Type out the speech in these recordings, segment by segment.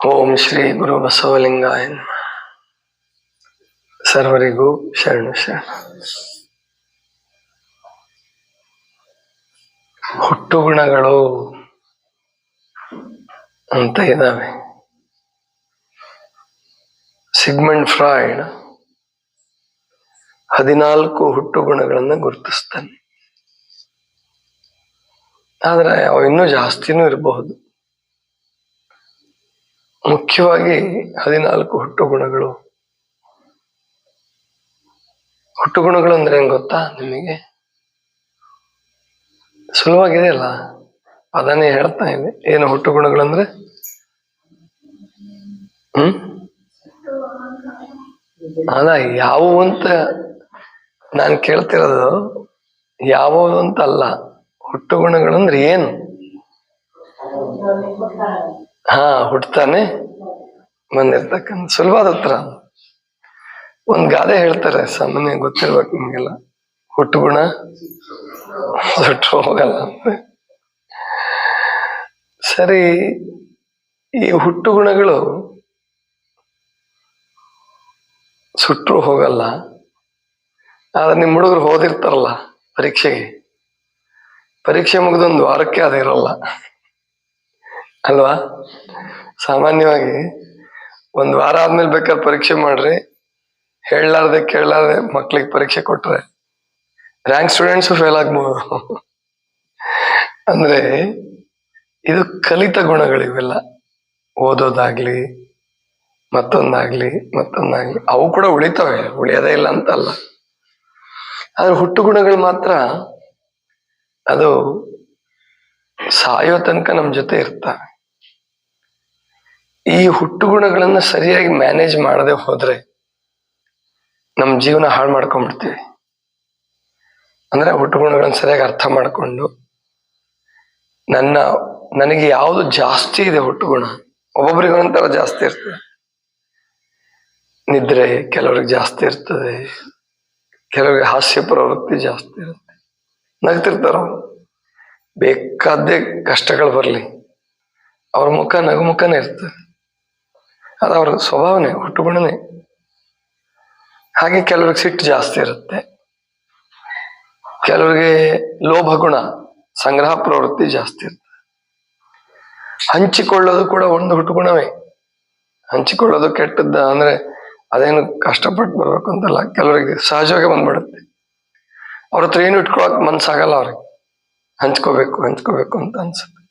ಓಂ ಶ್ರೀ ಗುರು ಬಸವಲಿಂಗಾಯ ನಮಃ. ಸರ್ವರಿಗೂ ಶರಣು ಶರಣ. ಹುಟ್ಟು ಗುಣಗಳು ಅಂತ ಇದ್ದಾವೆ. ಸಿಗ್ಮಂಡ್ ಫ್ರಾಯ್ಡ್ 14 ಹುಟ್ಟು ಗುಣಗಳನ್ನ ಗುರುತಿಸ್ತಾನೆ. ಆದ್ರೆ ಅವು ಇನ್ನೂ ಜಾಸ್ತಿನೂ ಇರಬಹುದು. ಮುಖ್ಯವಾಗಿ 14 ಹುಟ್ಟು ಗುಣಗಳು. ಹುಟ್ಟು ಗುಣಗಳು ಅಂದ್ರೆ ಹೆಂಗ್ ಗೊತ್ತಾ ನಿಮಗೆ? ಸುಲಭವಾಗಿದೆ ಅಲ್ಲ, ಅದನ್ನೇ ಹೇಳ್ತಾ ಇದೆ. ಏನು ಹುಟ್ಟು ಗುಣಗಳಂದ್ರೆ? ಅದ ಯಾವುವು ಅಂತ ನಾನು ಕೇಳ್ತಿರೋದು, ಯಾವುವು ಅಂತ ಅಲ್ಲ. ಹುಟ್ಟು ಗುಣಗಳಂದ್ರೆ ಏನು? ಹುಟ್ತಾನೆ ಬಂದಿರ್ತಕ್ಕಂಥ ಸುಲಭವಾದ ಉತ್ತರ. ಒಂದ್ ಗಾದೆ ಹೇಳ್ತಾರೆ, ಸಾಮಾನ್ಯ ಗೊತ್ತಿರ್ಬೇಕು ನಿಮ್ಗೆಲ್ಲ. ಹುಟ್ಟು ಗುಣ ಸುಟ್ಟು ಹೋಗಲ್ಲ ಅಂತ. ಸರಿ, ಈ ಹುಟ್ಟು ಗುಣಗಳು ಸುಟ್ಟರು ಹೋಗಲ್ಲ. ಆದ್ರೆ ನಿಮ್ ಹುಡುಗರು ಓದಿರ್ತಾರಲ್ಲ ಪರೀಕ್ಷೆಗೆ, ಪರೀಕ್ಷೆ ಮುಗಿದೊಂದು ವಾರಕ್ಕೆ ಅದಿರಲ್ಲ ಅಲ್ವಾ? ಸಾಮಾನ್ಯವಾಗಿ ಒಂದ್ ವಾರ ಆದ್ಮೇಲೆ ಬೇಕಾದ್ರೆ ಪರೀಕ್ಷೆ ಮಾಡ್ರಿ, ಹೇಳಲಾರ್ದೆ ಕೇಳಲಾರ್ದೆ ಮಕ್ಳಿಗೆ ಪರೀಕ್ಷೆ ಕೊಟ್ರೆ ರ್ಯಾಂಕ್ ಸ್ಟೂಡೆಂಟ್ಸು ಫೇಲ್ ಆಗ್ಬೋದು. ಅಂದ್ರೆ ಇದು ಕಲಿತ ಗುಣಗಳಿವೆಲ್ಲ. ಓದೋದಾಗ್ಲಿ, ಮತ್ತೊಂದಾಗ್ಲಿ, ಅವು ಕೂಡ ಉಳಿತವೆ, ಉಳಿಯೋದೇ ಇಲ್ಲ ಅಂತಲ್ಲ. ಆದ್ರೆ ಹುಟ್ಟು ಗುಣಗಳು ಮಾತ್ರ ಅದು ಸಾಯೋ ತನಕ ನಮ್ ಜೊತೆ ಇರ್ತವೆ. ಈ ಹುಟ್ಟು ಗುಣಗಳನ್ನ ಸರಿಯಾಗಿ ಮ್ಯಾನೇಜ್ ಮಾಡದೆ ಹೋದ್ರೆ ನಮ್ ಜೀವನ ಹಾಳು ಮಾಡ್ಕೊಂಡ್ಬಿಡ್ತೀವಿ. ಅಂದ್ರೆ ಹುಟ್ಟು ಗುಣಗಳನ್ನ ಸರಿಯಾಗಿ ಅರ್ಥ ಮಾಡ್ಕೊಂಡು, ನನಗೆ ಯಾವುದು ಜಾಸ್ತಿ ಇದೆ ಹುಟ್ಟು ಗುಣ, ಒಬ್ಬೊಬ್ರಿಗೆ ಒಂಥರ ಜಾಸ್ತಿ ಇರ್ತದೆ. ನಿದ್ರೆ ಕೆಲವ್ರಿಗೆ ಜಾಸ್ತಿ ಇರ್ತದೆ, ಕೆಲವ್ರಿಗೆ ಹಾಸ್ಯ ಪ್ರವೃತ್ತಿ ಜಾಸ್ತಿ ಇರುತ್ತೆ. ನಗ್ತಿರ್ತಾರ ಅವ್ರು, ಬೇಕಾದ್ದೇ ಕಷ್ಟಗಳು ಬರ್ಲಿ ಅವ್ರ ಮುಖ ನಗುಮುಖನೇ ಇರ್ತದೆ. ಅದು ಅವ್ರ ಸ್ವಭಾವನೆ, ಹುಟ್ಟು ಗುಣನೇ. ಹಾಗೆ ಕೆಲವ್ರಿಗೆ ಸಿಟ್ಟು ಜಾಸ್ತಿ ಇರುತ್ತೆ, ಕೆಲವರಿಗೆ ಲೋಭ ಗುಣ, ಸಂಗ್ರಹ ಪ್ರವೃತ್ತಿ ಜಾಸ್ತಿ ಇರ್ತದೆ. ಹಂಚಿಕೊಳ್ಳೋದು ಕೂಡ ಒಂದು ಹುಟ್ಟು ಗುಣವೇ. ಹಂಚಿಕೊಳ್ಳೋದು ಕೆಟ್ಟದ್ದ ಅಂದ್ರೆ ಅದೇನು ಕಷ್ಟಪಟ್ಟು ಬರ್ಬೇಕು ಅಂತಲ್ಲ, ಕೆಲವರಿಗೆ ಸಹಜವಾಗಿ ಬಂದ್ಬಿಡುತ್ತೆ. ಅವ್ರ ಹತ್ರ ಏನು ಇಟ್ಕೊಳಕ್ ಮನ್ಸಾಗಲ್ಲ ಅವ್ರಿಗೆ, ಹಂಚ್ಕೋಬೇಕು ಅಂತ ಅನ್ಸುತ್ತೆ.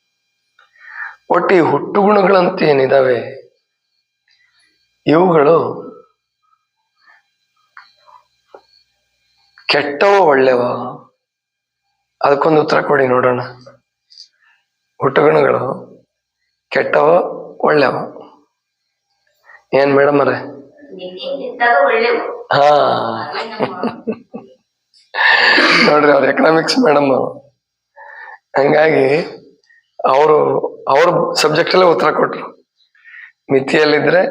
ಒಟ್ಟು ಈ ಹುಟ್ಟು ಗುಣಗಳಂತ ಏನಿದಾವೆ, ಇವುಗಳು ಕೆಟ್ಟವ ಒಳ್ಳೆವ? ಅದಕ್ಕೊಂದು ಉತ್ತರ ಕೊಡಿ ನೋಡೋಣ. ಹುಟ್ಟು ಗುಣಗಳು ಕೆಟ್ಟವ ಒಳ್ಳೆವ? ಏನ್ ಮೇಡಮ್ ಅರೆ? ನೋಡ್ರಿ, ಅವ್ರ ಎಕನಾಮಿಕ್ಸ್ ಮೇಡಮ್ ಅವರು. ಹಂಗಾಗಿ ಅವ್ರ ಸಬ್ಜೆಕ್ಟ್ ಅಲ್ಲೇ ಉತ್ತರ ಕೊಟ್ರು. ಮಿತಿಯಲ್ಲಿದ್ರೆ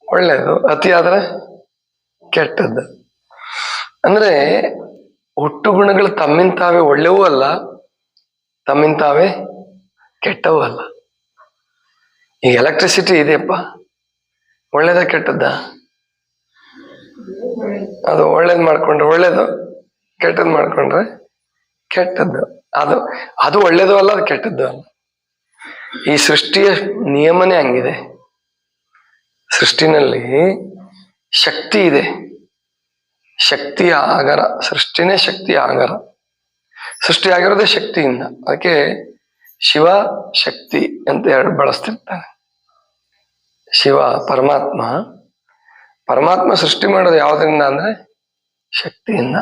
ಒಳ್ಳೇದು, ಅತಿ ಆದ್ರೆ ಕೆಟ್ಟದ್ದು. ಅಂದ್ರೆ ಹುಟ್ಟು ಗುಣಗಳು ತಮ್ಮಿಂತಾವೇ ಒಳ್ಳೆವೂ ಅಲ್ಲ, ತಮ್ಮಿಂತಾವೇ ಕೆಟ್ಟವೂ ಅಲ್ಲ. ಈಗ ಎಲೆಕ್ಟ್ರಿಸಿಟಿ ಇದೆಯಪ್ಪ, ಒಳ್ಳೇದ ಕೆಟ್ಟದ್ದ? ಅದು ಒಳ್ಳೇದ್ ಮಾಡ್ಕೊಂಡ್ರೆ ಒಳ್ಳೇದು, ಕೆಟ್ಟದ್ ಮಾಡ್ಕೊಂಡ್ರೆ ಕೆಟ್ಟದ್ದು. ಅದು ಒಳ್ಳೇದು ಅಲ್ಲ, ಅದು ಕೆಟ್ಟದ್ದು ಅಲ್ಲ. ಈ ಸೃಷ್ಟಿಯ ನಿಯಮನೇ ಹಂಗಿದೆ. ಸೃಷ್ಟಿನಲ್ಲಿ ಶಕ್ತಿ ಇದೆ, ಶಕ್ತಿಯ ಆಗರ. ಸೃಷ್ಟಿನೇ ಶಕ್ತಿಯ ಆಗರ. ಸೃಷ್ಟಿ ಆಗಿರೋದೇ ಶಕ್ತಿಯಿಂದ. ಅದಕ್ಕೆ ಶಿವ ಶಕ್ತಿ ಅಂತ ಎರಡು ಬಳಸ್ತಿರ್ತಾನೆ. ಶಿವ ಪರಮಾತ್ಮ ಸೃಷ್ಟಿ ಮಾಡೋದು ಯಾವುದರಿಂದ ಅಂದ್ರೆ ಶಕ್ತಿಯಿಂದ.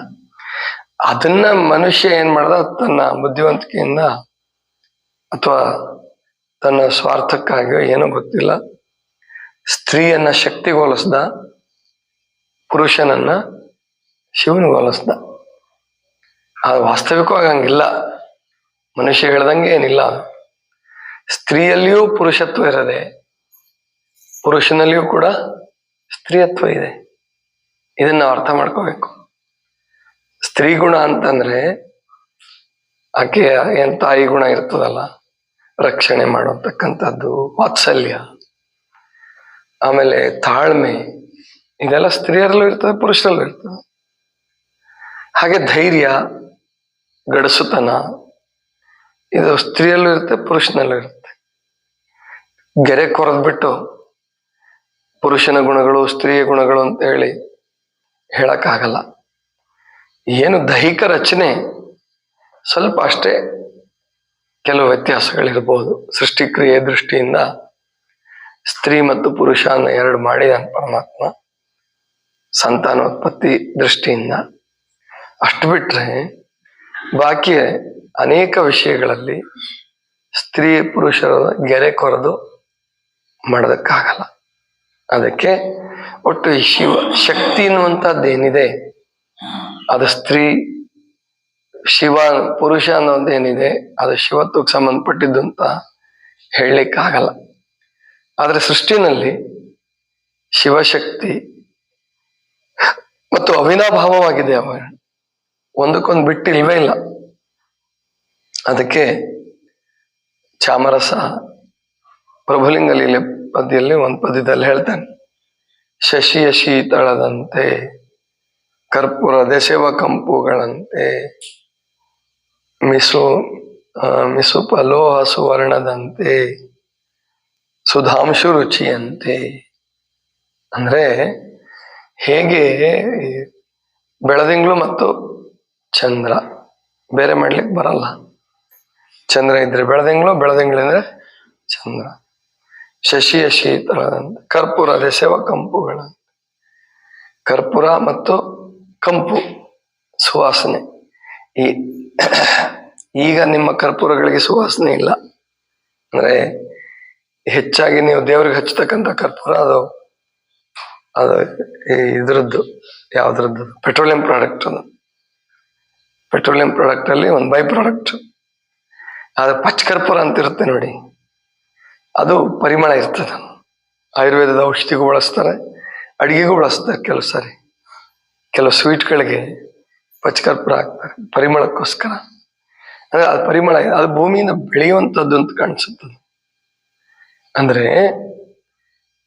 ಅದನ್ನ ಮನುಷ್ಯ ಏನ್ ಮಾಡ್ದ, ತನ್ನ ಬುದ್ಧಿವಂತಿಕೆಯಿಂದ ಅಥವಾ ತನ್ನ ಸ್ವಾರ್ಥಕ್ಕಾಗಿಯೋ ಏನೋ ಗೊತ್ತಿಲ್ಲ, ಸ್ತ್ರೀಯನ್ನ ಶಕ್ತಿಗೋಲಿಸ್ದ, ಪುರುಷನನ್ನ ಶಿವನಿಗೋಲಿಸ್ದ. ಅದು ವಾಸ್ತವಿಕವಾಗಿ ಹಂಗಿಲ್ಲ, ಮನುಷ್ಯ ಹೇಳ್ದಂಗೆ ಏನಿಲ್ಲ. ಸ್ತ್ರೀಯಲ್ಲಿಯೂ ಪುರುಷತ್ವ ಇರದೆ, ಪುರುಷನಲ್ಲಿಯೂ ಕೂಡ ಸ್ತ್ರೀಯತ್ವ ಇದೆ. ಇದನ್ನ ನಾವು ಅರ್ಥ ಮಾಡ್ಕೋಬೇಕು. ಸ್ತ್ರೀ ಗುಣ ಅಂತಂದ್ರೆ ಆಕೆ ತಾಯಿ ಗುಣ ಇರ್ತದಲ್ಲ, ರಕ್ಷಣೆ ಮಾಡತಕ್ಕಂಥದ್ದು, ವಾತ್ಸಲ್ಯ, ಆಮೇಲೆ ತಾಳ್ಮೆ, ಇದೆಲ್ಲ ಸ್ತ್ರೀಯರಲ್ಲೂ ಇರ್ತದೆ, ಪುರುಷರಲ್ಲೂ ಇರ್ತದೆ. ಹಾಗೆ ಧೈರ್ಯ, ಗಡಸುತನ, ಇದು ಸ್ತ್ರೀಯಲ್ಲೂ ಇರುತ್ತೆ, ಪುರುಷನಲ್ಲೂ ಇರುತ್ತೆ. ಗೆರೆ ಕೊರೆದ್ಬಿಟ್ಟು ಪುರುಷನ ಗುಣಗಳು ಸ್ತ್ರೀಯ ಗುಣಗಳು ಅಂತ ಹೇಳಕ್ಕಾಗಲ್ಲ. ಏನು ದೈಹಿಕ ರಚನೆ ಸ್ವಲ್ಪ ಅಷ್ಟೇ ಕೆಲವು ವ್ಯತ್ಯಾಸಗಳಿರ್ಬೋದು. ಸೃಷ್ಟಿಕ್ರಿಯೆ ದೃಷ್ಟಿಯಿಂದ ಸ್ತ್ರೀ ಮತ್ತು ಪುರುಷ ಅನ್ನೋ ಎರಡು ಮಾಡಿದಾನೆ ಪರಮಾತ್ಮ, ಸಂತಾನೋತ್ಪತ್ತಿ ದೃಷ್ಟಿಯಿಂದ. ಅಷ್ಟು ಬಿಟ್ರೆ ಬಾಕಿ ಅನೇಕ ವಿಷಯಗಳಲ್ಲಿ ಸ್ತ್ರೀ ಪುರುಷರ ಗೆರೆ ಕೊರೆದು ಮಾಡೋದಕ್ಕಾಗಲ್ಲ. ಅದಕ್ಕೆ ಒಟ್ಟು ಈ ಶಕ್ತಿ ಅನ್ನುವಂಥದ್ದೇನಿದೆ ಅದು ಸ್ತ್ರೀ, ಶಿವ ಪುರುಷ ಅನ್ನೋದೇನಿದೆ ಅದು ಶಿವತ್ವಕ್ಕೆ ಸಂಬಂಧಪಟ್ಟಿದ್ದು ಅಂತ ಹೇಳಲಿಕ್ಕಾಗಲ್ಲ. ಆದ್ರೆ ಸೃಷ್ಟಿನಲ್ಲಿ ಶಿವಶಕ್ತಿ ಮತ್ತು ಅವಿನಾಭಾವವಾಗಿದೆ, ಅವ ಒಂದಕ್ಕೊಂದು ಬಿಟ್ಟು ಇಲ್ವೇ ಇಲ್ಲ. ಅದಕ್ಕೆ ಚಾಮರಸ ಪ್ರಭುಲಿಂಗ ಲೀಲೆ ಪದ್ಯದಲ್ಲಿ ಒಂದು ಪದ್ಯದಲ್ಲಿ ಹೇಳ್ತಾನೆ, ಶಶಿಯ ಶೀತಳದಂತೆ ಕರ್ಪೂರ ದೆಸೆವ ಕಂಪುಗಳಂತೆ ಮಿಸುಪ ಲೋಹ ಸುವರ್ಣದಂತೆ ಸುಧಾಂಶು ರುಚಿಯಂತೆ. ಅಂದ್ರೆ ಹೇಗೆ ಬೆಳದಿಂಗಳು ಮತ್ತು ಚಂದ್ರ ಬೇರೆ ಮಾಡ್ಲಿಕ್ಕೆ ಬರಲ್ಲ. ಚಂದ್ರ ಇದ್ರೆ ಬೆಳದಿಂಗಳು, ಬೆಳದಿಂಗಳಿದ್ರೆ ಚಂದ್ರ. ಶಶಿಯ ಶೀತಳದಂತೆ ಕರ್ಪೂರ ದೆಸೆವ ಕಂಪುಗಳಂತೆ. ಕರ್ಪೂರ ಮತ್ತು ಕಂಪು ಸುವಾಸನೆ. ಈಗ ನಿಮ್ಮ ಕರ್ಪೂರಗಳಿಗೆ ಸುವಾಸನೆ ಇಲ್ಲ. ಅಂದ್ರೆ ಹೆಚ್ಚಾಗಿ ನೀವು ದೇವ್ರಿಗೆ ಹಚ್ಚತಕ್ಕಂಥ ಕರ್ಪೂರ ಅದು ಇದ್ರದ್ದು, ಯಾವ್ದ್ರದ್ದು, ಪೆಟ್ರೋಲಿಯಂ ಪ್ರಾಡಕ್ಟ್. ಅದು ಪೆಟ್ರೋಲಿಯಂ ಪ್ರಾಡಕ್ಟ್ ಅಲ್ಲಿ ಒಂದು ಬೈ ಪ್ರಾಡಕ್ಟ್. ಅದು ಪಚ್ಚಕರ್ಪೂರ ಅಂತ ಇರುತ್ತೆ ನೋಡಿ, ಅದು ಪರಿಮಳ ಇರ್ತದೆ. ಆಯುರ್ವೇದದ ಔಷಧಿಗೂ ಬಳಸ್ತಾರೆ, ಅಡಿಗೆಗೂ ಬಳಸ್ತಾರೆ. ಕೆಲವು ಸಾರಿ ಕೆಲವು ಸ್ವೀಟ್ಗಳಿಗೆ ಪಚ್ಚಕರ್ಪೂರ ಹಾಕ್ತಾರೆ ಪರಿಮಳಕ್ಕೋಸ್ಕರ. ಅಂದ್ರೆ ಅದು ಪರಿಮಳ, ಅದು ಭೂಮಿಯಿಂದ ಬೆಳೆಯುವಂಥದ್ದು ಅಂತ ಕಾಣಿಸುತ್ತದೆ. ಅಂದ್ರೆ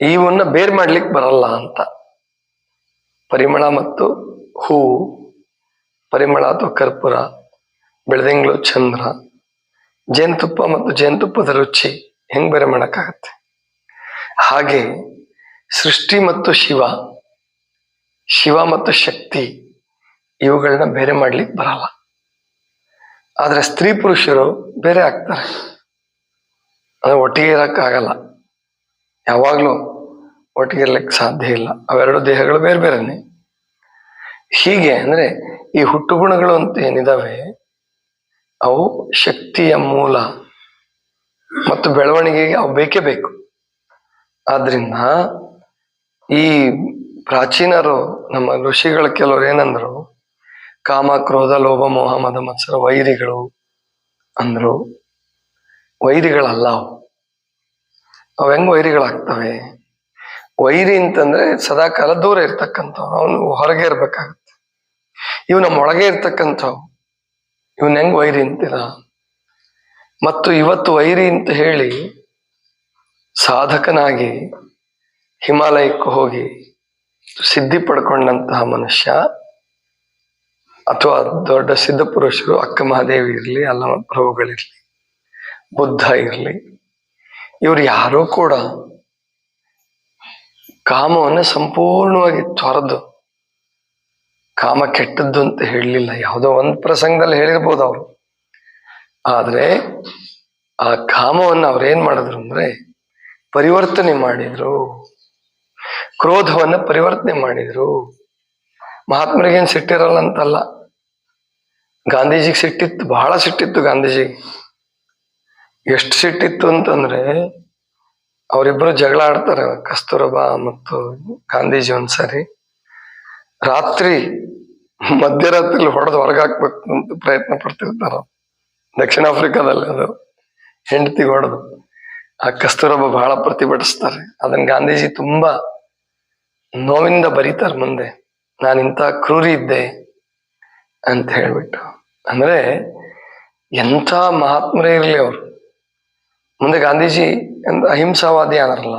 ಇವನ್ನ ಬೇರ್ ಮಾಡ್ಲಿಕ್ಕೆ ಬರಲ್ಲ ಅಂತ. ಪರಿಮಳ ಮತ್ತು ಹೂವು, ಪರಿಮಳ ಅಥವಾ ಕರ್ಪೂರ, ಬೆಳದಿಂಗಳು, ಚಂದ್ರ, ಜೇನುತುಪ್ಪ ಮತ್ತು ಜೇನುತುಪ್ಪದ ರುಚಿ ಹೆಂಗ್ ಬೇರೆ ಮಾಡಕ್ಕಾಗತ್ತೆ? ಹಾಗೆ ಸೃಷ್ಟಿ ಮತ್ತು ಶಿವ ಮತ್ತು ಶಕ್ತಿ ಇವುಗಳನ್ನ ಬೇರೆ ಮಾಡ್ಲಿಕ್ಕೆ ಬರಲ್ಲ. ಆದ್ರೆ ಸ್ತ್ರೀ ಪುರುಷರು ಬೇರೆ ಆಗ್ತಾರೆ, ಅದು ಒಟ್ಟಿಗೆ ಇರಕ್ಕಾಗಲ್ಲ. ಯಾವಾಗ್ಲೂ ಒಟ್ಟಿಗೆ ಇರ್ಲಿಕ್ಕೆ ಸಾಧ್ಯ ಇಲ್ಲ. ಅವೆರಡು ದೇಹಗಳು ಬೇರೆ ಬೇರೆನೆ. ಹೀಗೆ ಅಂದ್ರೆ ಈ ಹುಟ್ಟುಗುಣಗಳು ಅಂತ ಏನಿದಾವೆ ಅವು ಶಕ್ತಿಯ ಮೂಲ ಮತ್ತು ಬೆಳವಣಿಗೆಗೆ ಅವು ಬೇಕೇ ಬೇಕು. ಆದ್ರಿಂದ ಈ ಪ್ರಾಚೀನರು, ನಮ್ಮ ಋಷಿಗಳು ಕೆಲವರು ಏನಂದ್ರು, ಕಾಮ ಕ್ರೋಧ ಲೋಭ ಮೋಹ ಮದ ಮತ್ಸರ ವೈರಿಗಳು ಅಂದ್ರು. ವೈರಿಗಳಲ್ಲ ಅವು ಹೆಂಗ್ ವೈರಿಗಳಾಗ್ತವೆ? ವೈರಿ ಅಂತಂದ್ರೆ ಸದಾಕಾಲ ದೂರ ಇರ್ತಕ್ಕಂಥವ್, ಅವನು ಹೊರಗೆ ಇರ್ಬೇಕಾಗತ್ತೆ. ಇವು ನಮ್ಮ ಒಳಗೆ ಇರ್ತಕ್ಕಂಥವು, ಇವನ್ ಹೆಂಗ್ ವೈರಿ ಅಂತೀರ? ಮತ್ತು ಇವತ್ತು ವೈರಿ ಅಂತ ಹೇಳಿ ಸಾಧಕನಾಗಿ ಹಿಮಾಲಯಕ್ಕೆ ಹೋಗಿ ಸಿದ್ಧಿ ಪಡ್ಕೊಂಡಂತಹ ಮನುಷ್ಯ ಅಥವಾ ದೊಡ್ಡ ಸಿದ್ಧ ಪುರುಷರು, ಅಕ್ಕ ಮಹಾದೇವಿ ಇರ್ಲಿ, ಅಲ್ಲಮ ಪ್ರಭುಗಳಿರ್ಲಿ, ಬುದ್ಧ ಇರ್ಲಿ, ಇವ್ರು ಯಾರೂ ಕೂಡ ಕಾಮವನ್ನು ಸಂಪೂರ್ಣವಾಗಿ ತೊರೆದು, ಕಾಮ ಕೆಟ್ಟದ್ದು ಅಂತ ಹೇಳಲಿಲ್ಲ. ಯಾವುದೋ ಒಂದು ಪ್ರಸಂಗದಲ್ಲಿ ಹೇಳಿರ್ಬೋದು ಅವರು. ಆದ್ರೆ ಆ ಕಾಮವನ್ನು ಅವ್ರೇನ್ ಮಾಡಿದ್ರು ಅಂದ್ರೆ ಪರಿವರ್ತನೆ ಮಾಡಿದ್ರು, ಕ್ರೋಧವನ್ನ ಪರಿವರ್ತನೆ ಮಾಡಿದ್ರು. ಮಹಾತ್ಮರಿಗೇನು ಸಿಟ್ಟಿರಲ್ಲ ಅಂತಲ್ಲ, ಗಾಂಧೀಜಿಗೆ ಸಿಟ್ಟಿತ್ತು, ಬಹಳ ಸಿಟ್ಟಿತ್ತು ಗಾಂಧೀಜಿಗೆ. ಎಷ್ಟು ಸಿಟ್ಟಿತ್ತು ಅಂತಂದ್ರೆ ಅವರಿಬ್ರು ಜಗಳ ಆಡ್ತಾರೆ, ಕಸ್ತೂರಬಾ ಮತ್ತು ಗಾಂಧೀಜಿ. ಒಂದ್ಸರಿ ರಾತ್ರಿ ಮಧ್ಯರಾತ್ರಿ ಹೊಡೆದು ಹೊರಗಾಕ್ಬೇಕು ಅಂತ ಪ್ರಯತ್ನ ಪಡ್ತಿರ್ತಾರ. ದಕ್ಷಿಣ ಆಫ್ರಿಕಾದಲ್ಲಿ ಅದು ಹೆಂಡತಿಗೆ ಹೊಡೆದು. ಆ ಕಸ್ತೂರಬಾ ಬಹಳ ಪ್ರತಿಭಟಿಸ್ತಾರೆ. ಅದನ್ನ ಗಾಂಧೀಜಿ ತುಂಬಾ ನೋವಿಂದ ಬರೀತಾರೆ ಮುಂದೆ, ನಾನು ಇಂಥ ಕ್ರೂರಿ ಇದ್ದೆ ಅಂತ ಹೇಳ್ಬಿಟ್ಟು. ಅಂದ್ರೆ ಎಂಥ ಮಹಾತ್ಮರೇ ಇರಲಿ ಅವರು, ಮುಂದೆ ಗಾಂಧೀಜಿ ಅಹಿಂಸಾವಾದಿ ಅನ್ನರಲ್ಲ,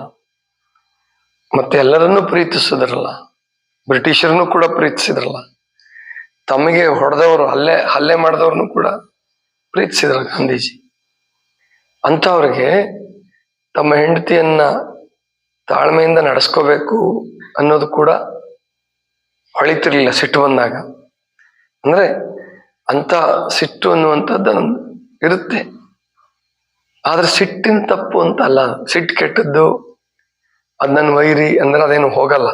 ಮತ್ತೆ ಎಲ್ಲರನ್ನೂ ಪ್ರೀತಿಸಿದ್ರಲ್ಲ, ಬ್ರಿಟಿಷರನ್ನು ಕೂಡ ಪ್ರೀತಿಸಿದ್ರಲ್ಲ, ತಮಗೆ ಹೊಡೆದವರು ಹಲ್ಲೆ ಮಾಡಿದವ್ರನ್ನು ಕೂಡ ಪ್ರೀತಿಸಿದ್ರ ಗಾಂಧೀಜಿ. ಅಂಥವ್ರಿಗೆ ತಮ್ಮ ಹೆಂಡತಿಯನ್ನ ತಾಳ್ಮೆಯಿಂದ ನಡೆಸ್ಕೋಬೇಕು ಅನ್ನೋದು ಕೂಡ ಹೊಳಿತಿರ್ಲಿಲ್ಲ ಸಿಟ್ಟು ಬಂದಾಗ. ಅಂದ್ರೆ ಅಂತ ಸಿಟ್ಟು ಅನ್ನುವಂಥದ್ದು ಇರುತ್ತೆ, ಆದ್ರೆ ಸಿಟ್ಟಿನ ತಪ್ಪು ಅಂತ ಅಲ್ಲ. ಸಿಟ್ಟು ಕೆಟ್ಟದ್ದು, ಅದ್ ನನ್ ವೈರಿ ಅಂದ್ರೆ ಅದೇನು ಹೋಗಲ್ಲ.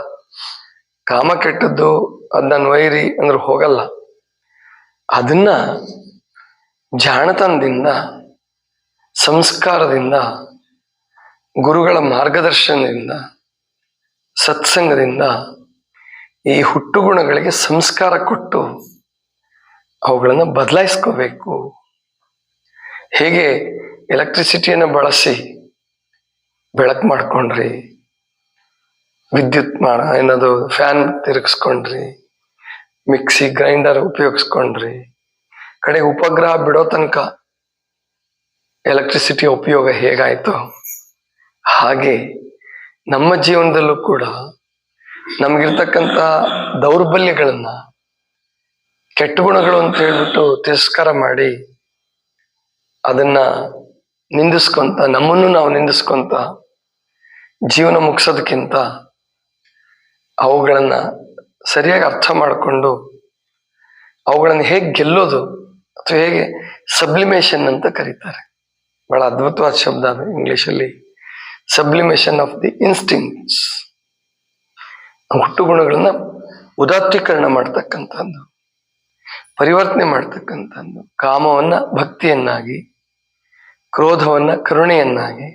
ಕಾಮ ಕೆಟ್ಟದ್ದು, ಅದ್ ನನ್ ವೈರಿ ಅಂದ್ರೆ ಹೋಗಲ್ಲ. ಅದನ್ನ ಜಾಣತನದಿಂದ, ಸಂಸ್ಕಾರದಿಂದ, ಗುರುಗಳ ಮಾರ್ಗದರ್ಶನದಿಂದ, ಸತ್ಸಂಗದಿಂದ ಈ ಹುಟ್ಟುಗುಣಗಳಿಗೆ ಸಂಸ್ಕಾರ ಕೊಟ್ಟು ಅವುಗಳನ್ನು ಬದಲಾಯಿಸ್ಕೋಬೇಕು. ಹೇಗೆ ಎಲೆಕ್ಟ್ರಿಸಿಟಿಯನ್ನು ಬಳಸಿ ಬೆಳಕು ಮಾಡ್ಕೊಂಡ್ರಿ, ವಿದ್ಯುತ್ ಏನದು ಫ್ಯಾನ್ ತಿರುಗಿಸ್ಕೊಂಡ್ರಿ, ಮಿಕ್ಸಿ ಗ್ರೈಂಡರ್ ಉಪಯೋಗಿಸ್ಕೊಂಡ್ರಿ, ಕಡೆಗೆ ಉಪಗ್ರಹ ಬಿಡೋ ತನಕ ಎಲೆಕ್ಟ್ರಿಸಿಟಿಯ ಉಪಯೋಗ ಹೇಗಾಯ್ತು, ಹಾಗೆ ನಮ್ಮ ಜೀವನದಲ್ಲೂ ಕೂಡ ನಮ್ಗಿರ್ತಕ್ಕಂಥ ದೌರ್ಬಲ್ಯಗಳನ್ನ, ಕೆಟ್ಟ ಗುಣಗಳು ಅಂತ ಹೇಳ್ಬಿಟ್ಟು ತಿರಸ್ಕಾರ ಮಾಡಿ ಅದನ್ನ ನಿಂದಿಸ್ಕೊಂತ, ನಮ್ಮನ್ನು ನಾವು ನಿಂದಿಸ್ಕೊಂತ ಜೀವನ ಮುಗಿಸೋದಕ್ಕಿಂತ ಅವುಗಳನ್ನ ಸರಿಯಾಗಿ ಅರ್ಥ ಮಾಡಿಕೊಂಡು ಅವುಗಳನ್ನು ಹೇಗೆ ಗೆಲ್ಲೋದು ಅಥವಾ ಹೇಗೆ ಸಬ್ಲಿಮೇಷನ್ ಅಂತ ಕರೀತಾರೆ. ಬಹಳ ಅದ್ಭುತವಾದ ಶಬ್ದ ಅದು ಇಂಗ್ಲಿಷಲ್ಲಿ, ಸಬ್ಲಿಮೇಷನ್ ಆಫ್ ದಿ ಇನ್ಸ್ಟಿಂಕ್ಟ್ಸ್. ಹುಟ್ಟು ಗುಣಗಳನ್ನ ಉದಾತ್ತೀಕರಣ ಮಾಡ್ತಕ್ಕಂಥದ್ದು, ಪರಿವರ್ತನೆ ಮಾಡ್ತಕ್ಕಂಥದ್ದು. ಕಾಮವನ್ನ ಭಕ್ತಿಯನ್ನಾಗಿ, ಕ್ರೋಧವನ್ನ ಕರುಣೆಯನ್ನಾಗಿ,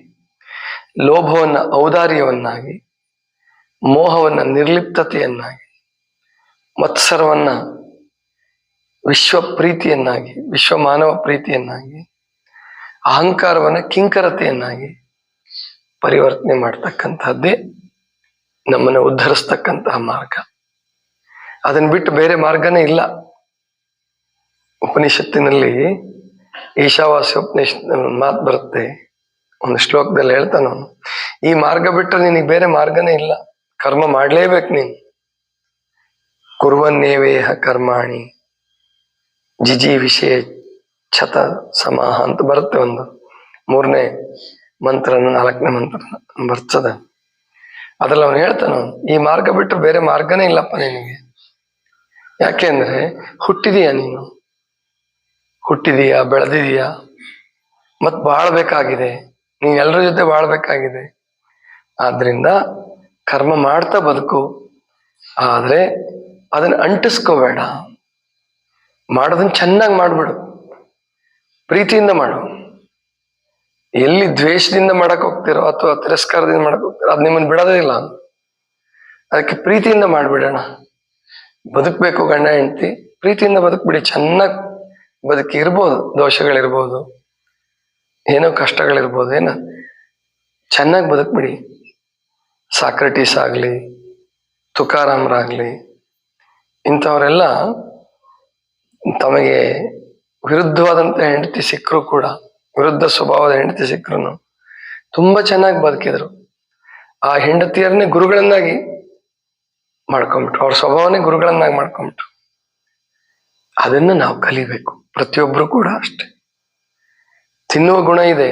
ಲೋಭವನ್ನ ಔದಾರ್ಯವನ್ನಾಗಿ, ಮೋಹವನ್ನ ನಿರ್ಲಿಪ್ತತೆಯನ್ನಾಗಿ, ಮತ್ಸರವನ್ನ ವಿಶ್ವ ಪ್ರೀತಿಯನ್ನಾಗಿ, ವಿಶ್ವ ಮಾನವ ಪ್ರೀತಿಯನ್ನಾಗಿ, ಅಹಂಕಾರವನ್ನ ಕಿಂಕರತೆಯನ್ನಾಗಿ ಪರಿವರ್ತನೆ ಮಾಡ್ತಕ್ಕಂಥದ್ದೇ ನಮ್ಮನ್ನು ಉದ್ಧರಿಸ್ತಕ್ಕಂತಹ ಮಾರ್ಗ. ಅದನ್ನ ಬಿಟ್ಟು ಬೇರೆ ಮಾರ್ಗನೇ ಇಲ್ಲ. ಉಪನಿಷತ್ತಿನಲ್ಲಿ ಈಶಾವಾಸ್ಯ ಉಪನಿಷತ್ ಮಾತು ಬರುತ್ತೆ, ಒಂದು ಶ್ಲೋಕದಲ್ಲಿ ಹೇಳ್ತಾನವನು, ಈ ಮಾರ್ಗ ಬಿಟ್ಟರೆ ನಿನಗೆ ಬೇರೆ ಮಾರ್ಗನೇ ಇಲ್ಲ, ಕರ್ಮ ಮಾಡ್ಲೇಬೇಕು ನೀನು. ಕುರ್ವನ್ನೇವೇಹ ಕರ್ಮಾಣಿ ಜಿಜಿ ವಿಷಯ ಛತ ಸಮಾಹ ಅಂತ ಬರುತ್ತೆ, ಒಂದು 3ನೇ ಮಂತ್ರ 4ನೇ ಮಂತ್ರ ಬರ್ತದ. ಅದ್ರಲ್ಲಿ ಅವನು ಹೇಳ್ತಾನ, ಈ ಮಾರ್ಗ ಬಿಟ್ಟರೆ ಬೇರೆ ಮಾರ್ಗನೇ ಇಲ್ಲಪ್ಪ ನಿನಗೆ. ಯಾಕೆಂದ್ರೆ ಹುಟ್ಟಿದೀಯಾ, ಬೆಳೆದಿದೀಯಾ, ಮತ್ ಬಾಳ್ಬೇಕಾಗಿದೆ, ನೀನ್ ಎಲ್ಲರ ಜೊತೆ ಬಾಳ್ಬೇಕಾಗಿದೆ. ಆದ್ರಿಂದ ಕರ್ಮ ಮಾಡ್ತಾ ಬದುಕು, ಆದ್ರೆ ಅದನ್ನ ಅಂಟಿಸ್ಕೋಬೇಡ. ಮಾಡೋದನ್ನ ಚೆನ್ನಾಗಿ ಮಾಡ್ಬಿಡು, ಪ್ರೀತಿಯಿಂದ ಮಾಡು. ಎಲ್ಲಿ ದ್ವೇಷದಿಂದ ಮಾಡಕ್ ಹೋಗ್ತಿರೋ ಅಥವಾ ತಿರಸ್ಕಾರದಿಂದ ಮಾಡಕ್ ಹೋಗ್ತಿರೋ ಅದು ನಿಮ್ಮನ್ನು ಬಿಡೋದೇ ಇಲ್ಲ. ಅದಕ್ಕೆ ಪ್ರೀತಿಯಿಂದ ಮಾಡ್ಬಿಡೋಣ. ಬದುಕ್ಬೇಕು ಗಂಡ ಹೆಂಡತಿ, ಪ್ರೀತಿಯಿಂದ ಬದುಕ್ಬಿಡಿ. ಚೆನ್ನಾಗಿ ಬದುಕಿ ಇರ್ಬೋದು, ದೋಷಗಳಿರ್ಬೋದು, ಏನೋ ಕಷ್ಟಗಳಿರ್ಬೋದು, ಏನೋ ಚೆನ್ನಾಗಿ ಬದುಕ್ಬಿಡಿ. ಸಾಕ್ರೆಟೀಸ್ ಆಗ್ಲಿ, ತುಕಾರಾಮರಾಗ್ಲಿ, ಇಂಥವರೆಲ್ಲ ತಮಗೆ ವಿರುದ್ಧವಾದಂತ ಹೆಂಡತಿ ಸಿಕ್ಕರು ಕೂಡ, ವಿರುದ್ಧ ಸ್ವಭಾವದ ಹೆಂಡತಿ ಸಿಕ್ಕರು ತುಂಬಾ ಚೆನ್ನಾಗಿ ಬದುಕಿದ್ರು. ಆ ಹೆಂಡತಿಯರನ್ನೇ ಗುರುಗಳನ್ನಾಗಿ ಮಾಡ್ಕೊಂಬಿಟ್ರು, ಅವ್ರ ಸ್ವಭಾವನೇ ಗುರುಗಳನ್ನಾಗಿ ಮಾಡ್ಕೊಂಬಿಟ್ರು. ಅದನ್ನ ನಾವು ಕಲಿಬೇಕು, ಪ್ರತಿಯೊಬ್ರು ಕೂಡ ಅಷ್ಟೆ. ತಿನ್ನುವ ಗುಣ ಇದೆ,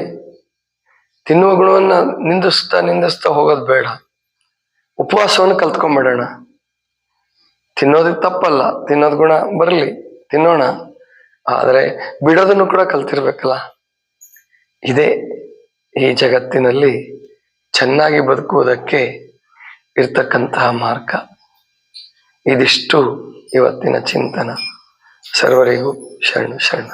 ತಿನ್ನುವ ಗುಣವನ್ನ ನಿಂದಿಸ್ತಾ ಹೋಗೋದು ಬೇಡ. ಉಪವಾಸವನ್ನು ಕಲ್ತ್ಕೊಂಡ್ಬಿಡೋಣ. ತಿನ್ನೋದಕ್ಕೆ ತಪ್ಪಲ್ಲ, ತಿನ್ನೋದ್ ಗುಣ ಬರಲಿ, ತಿನ್ನೋಣ, ಆದರೆ ಬಿಡೋದನ್ನು ಕೂಡ ಕಲ್ತಿರ್ಬೇಕಲ್ಲ. ಇದೇ ಈ ಜಗತ್ತಿನಲ್ಲಿ ಚೆನ್ನಾಗಿ ಬದುಕುವುದಕ್ಕೆ ಇರ್ತಕ್ಕಂತಹ ಮಾರ್ಗ. ಇದಿಷ್ಟು ಇವತ್ತಿನ ಚಿಂತನ. ಸರ್ವರಿಗೂ ಶರಣು ಶರಣ.